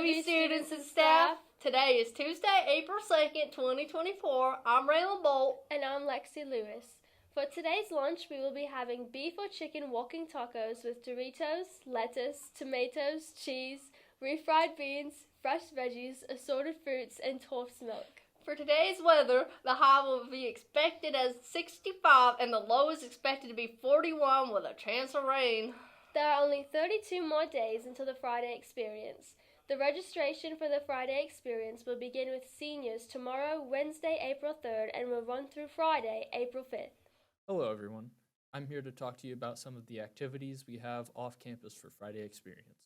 Navy students and staff. Today is Tuesday, April 2nd, 2024. I'm Raylan Bolt. And I'm Lexi Lewis. For today's lunch, we will be having beef or chicken walking tacos with Doritos, lettuce, tomatoes, cheese, refried beans, fresh veggies, assorted fruits, and Torf's milk. For today's weather, the high will be expected as 65 and the low is expected to be 41 with a chance of rain. There are only 32 more days until the Friday Experience. The registration for the Friday Experience will begin with seniors tomorrow, Wednesday, April 3rd, and will run through Friday, April 5th. Hello everyone, I'm here to talk to you about some of the activities we have off campus for Friday Experience.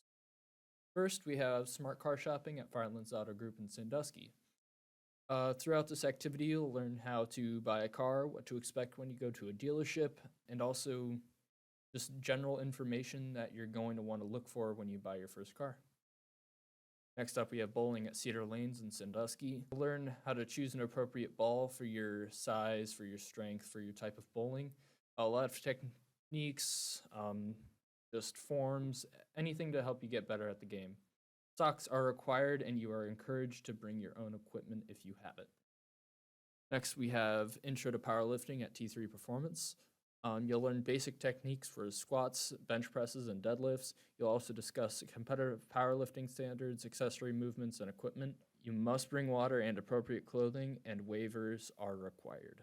First, we have smart car shopping at Firelands Auto Group in Sandusky. Throughout this activity, you'll learn how to buy a car, what to expect when you go to a dealership, and also just general information that you're going to want to look for when you buy your first car. Next up, we have bowling at Cedar Lanes in Sandusky. Learn how to choose an appropriate ball for your size, for your strength, for your type of bowling. A lot of techniques, just forms, anything to help you get better at the game. Socks are required and you are encouraged to bring your own equipment if you have it. Next, we have Intro to Powerlifting at T3 Performance. You'll learn basic techniques for squats, bench presses, and deadlifts. You'll also discuss competitive powerlifting standards, accessory movements, and equipment. You must bring water and appropriate clothing, and waivers are required.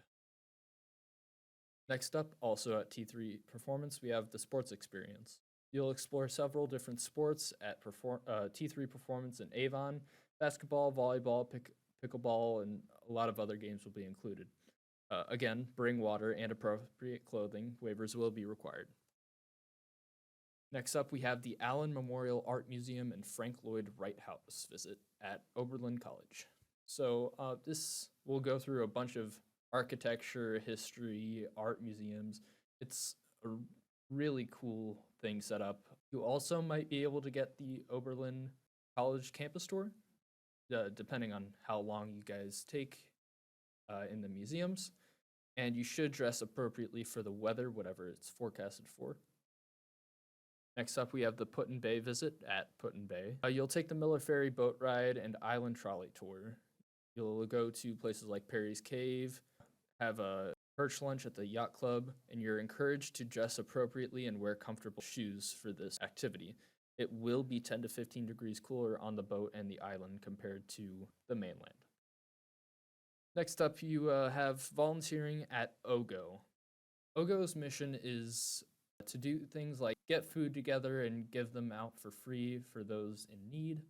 Next up, also at T3 Performance, we have the Sports Experience. You'll explore several different sports at T3 Performance in Avon. Basketball, volleyball, pickleball, and a lot of other games will be included. Again, bring water and appropriate clothing. Waivers will be required. Next up, we have the Allen Memorial Art Museum and Frank Lloyd Wright House visit at Oberlin College. So this will go through a bunch of architecture, history, art museums. It's a really cool thing set up. You also might be able to get the Oberlin College campus tour, depending on how long you guys take in the museums, and you should dress appropriately for the weather, whatever it's forecasted for. Next up, we have the Put-in-Bay visit at Put-in-Bay. You'll take the Miller Ferry boat ride and island trolley tour. You'll go to places like Perry's Cave, have a perch lunch at the yacht club, and you're encouraged to dress appropriately and wear comfortable shoes for this activity. It will be 10 to 15 degrees cooler on the boat and the island compared to the mainland. Next up, you have volunteering at OGO. OGO's mission is to do things like get food together and give them out for free for those in need.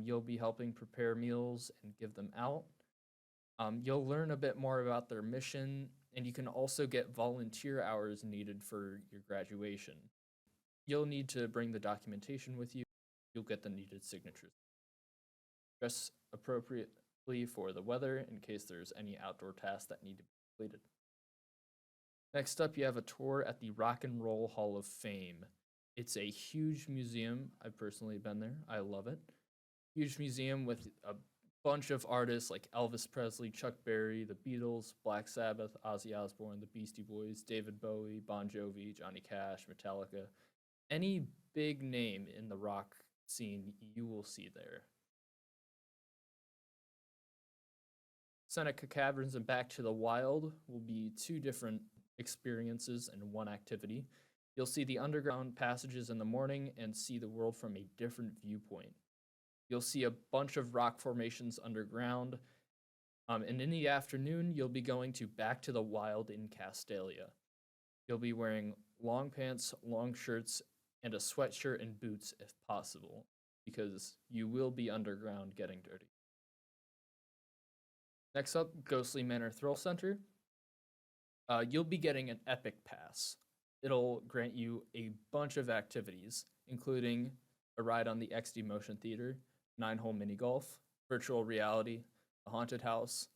You'll be helping prepare meals and give them out. You'll learn a bit more about their mission, and you can also get volunteer hours needed for your graduation. You'll need to bring the documentation with you. You'll get the needed signatures. Dress appropriately for the weather in case there's any outdoor tasks that need to be completed. Next up, you have a tour at the Rock and Roll Hall of Fame. It's a huge museum. I've personally been there. I love it. Huge museum with a bunch of artists like Elvis Presley, Chuck Berry, the Beatles, Black Sabbath, Ozzy Osbourne, the Beastie Boys, David Bowie, Bon Jovi, Johnny Cash, Metallica. Any big name in the rock scene you will see there. Seneca Caverns and Back to the Wild will be two different experiences in one activity. You'll see the underground passages in the morning and see the world from a different viewpoint. You'll see a bunch of rock formations underground, and in the afternoon, you'll be going to Back to the Wild in Castalia. You'll be wearing long pants, long shirts, and a sweatshirt and boots if possible, because you will be underground getting dirty. Next up, Ghostly Manor Thrill Center. You'll be getting an Epic Pass. It'll grant you a bunch of activities, including a ride on the XD Motion Theater, 9-hole mini golf, virtual reality, a haunted house,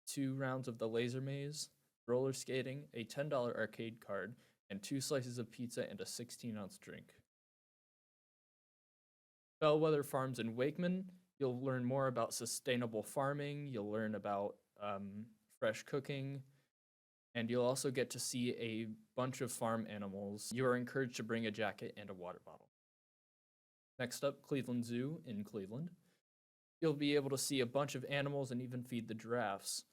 2 rounds of the laser maze, roller skating, a $10 arcade card, and 2 slices of pizza and a 16-ounce drink. Bellwether Farms in Wakeman. You'll learn more about sustainable farming, you'll learn about fresh cooking, and you'll also get to see a bunch of farm animals. You are encouraged to bring a jacket and a water bottle. Next up, Cleveland Zoo in Cleveland. You'll be able to see a bunch of animals and even feed the giraffes.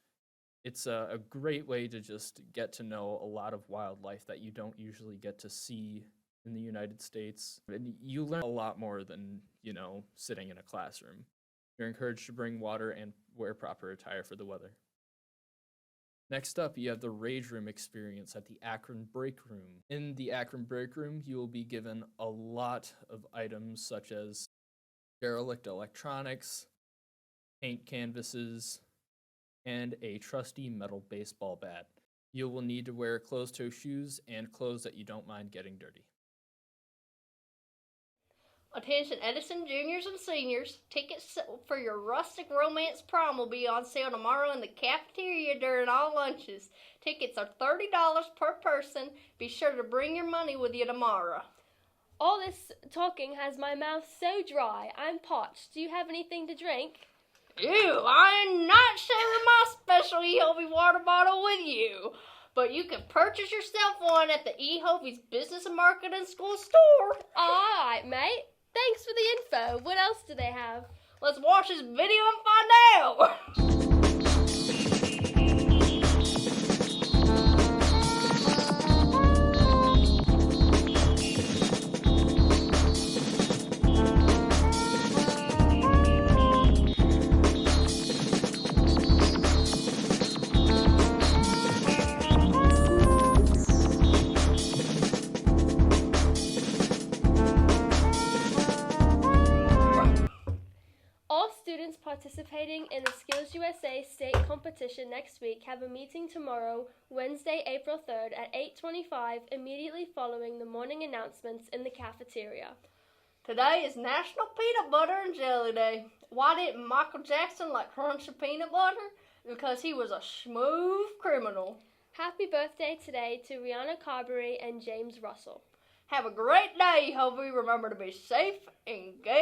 It's a great way to just get to know a lot of wildlife that you don't usually get to see in the United States. And you learn a lot more than, sitting in a classroom. You're encouraged to bring water and wear proper attire for the weather. Next up, you have the Rage Room experience at the Akron Break Room. In the Akron Break Room, you will be given a lot of items such as derelict electronics, paint canvases, and a trusty metal baseball bat. You will need to wear closed-toe shoes and clothes that you don't mind getting dirty. Attention Edison juniors and seniors, tickets for your Rustic Romance prom will be on sale tomorrow in the cafeteria during all lunches. Tickets are $30 per person. Be sure to bring your money with you tomorrow. All this talking has my mouth so dry, I'm parched. Do you have anything to drink? Ew, I'm not sharing my special E-Hovey water bottle with you. But you can purchase yourself one at the E-Hovey's Business and Marketing School store. Alright, mate. Thanks for the info. What else do they have? Let's watch this video and find out. Students participating in the Skills USA state competition next week have a meeting tomorrow, Wednesday, April 3rd at 8:25, immediately following the morning announcements in the cafeteria. Today is National Peanut Butter and Jelly Day. Why didn't Michael Jackson like crunchy peanut butter? Because he was a smooth criminal. Happy birthday today to Rihanna Carberry and James Russell. Have a great day, Hovey. Remember to be safe and engaged.